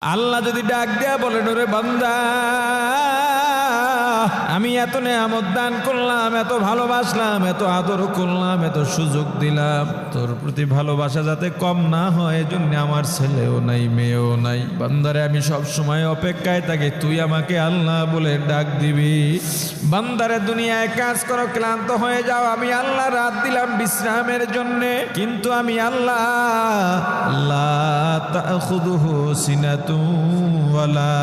আল্লাহ যদি ডাক দেয়া বলেন, ওরে বান্দা, আমি এত নেয়ামত দান করলাম, এত ভালোবাসলাম, এত আদর করলাম, এত সুযোগ দিলাম, তোর প্রতি ভালোবাসা যাতে কম না হয় এজন্য আমার ছেলেও নাই, মেয়েও নাই। বান্দারে আমি সব সময় অপেক্ষায় থাকি তুই আমাকে আল্লাহ বলে ডাক দিবি। বান্দারে দুনিয়ায় কাজ করো, ক্লান্ত হয়ে যাও, আমি আল্লাহ রাত দিলাম বিশ্রামের জন্য, কিন্তু আমি আল্লাহ লা তাখুযুহু সিনাতুন ওয়ালা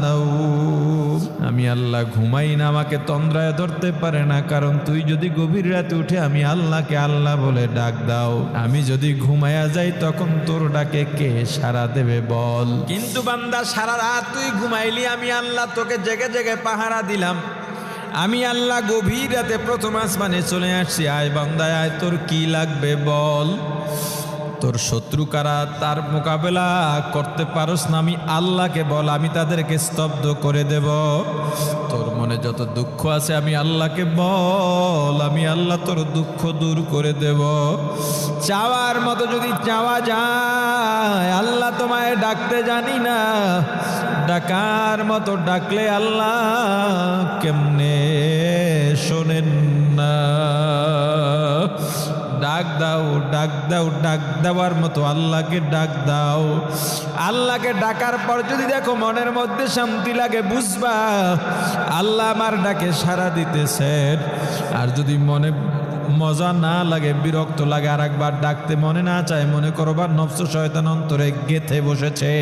নাওম, আমি আল্লাহ ঘুমাই না, আমাকে তন্দ্রায় ধরতে পারে না। কারণ তুই যদি গভীর রাতে উঠে আমি আল্লাহকে আল্লাহ বলে ডাক দাও, আমি যদি ঘুমায়া যাই তখন তোর ডাকে কে সাড়া দেবে বল? কিন্তু বান্দা সারা রাত তুই ঘুমাইলি, আমি আল্লাহ তোকে জেগে জেগে পাহারা দিলাম। আমি আল্লাহ গভীর রাতে প্রথম আসমানে চলে আসছি, আয় বান্দা আয়, তোর কি লাগবে বল? তোর শত্রু কারা, তার মোকাবেলা করতে পারোস না, আমি আল্লাহকে বল, আমি তাদেরকে স্তব্ধ করে দেব। তোর মনে যত দুঃখ আছে আমি আল্লাহকে বল, আমি আল্লাহ তোর দুঃখ দূর করে দেব। চাওয়ার মতো যদি চাওয়া যায়, আল্লাহ তোমায় ডাকতে জানি না, ডাকার মতো ডাকলে আল্লাহ কেমনে শোনেন না? ডাক দাও, ডাক দাও, ডাক দেওয়ার মতো আল্লাহকে ডাক দাও। আল্লাহকে ডাকার পর যদি দেখো মনের মধ্যে শান্তি লাগে, বুঝবা আল্লাহ আমার ডাকে সাড়া দিতেছেন। আর যদি মনে মজা না লাগে, বিরক্ত লাগে, আর একবার ডাকতে মনে না চায়, মনে করবা নফস শয়তান অন্তরে গেথে বসেছে,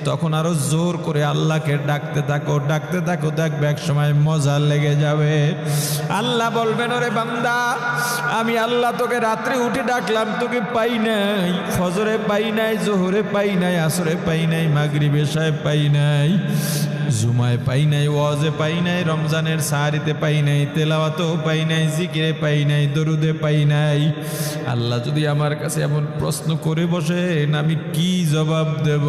তখন আরো জোর করে আল্লাহকে ডাকতে থাকো, ডাকতে থাকো, দেখবে এক সময় মজা লেগে যাবে। আল্লাহ বলবেন, ওরে বান্দা, আমি আল্লাহ তোকে রাত্রে উঠে ডাকলাম, তোকে পাই নাই, ফজরে পাই নাই, জোহরে পাই নাই, আসরে পাই নাই, মাগরিবে এশায় পাই নাই, জুমায় পাই নাই, ওয়াজে পাই নাই, রমজানের সাহারিতে পাই নাই, তেলাওয়াতেও পাই নাই, জিকিরে পাই নাই, দরুদে পাই নাই। আল্লাহ যদি আমার কাছে এমন প্রশ্ন করে বসেন, আমি কি জবাব দেব?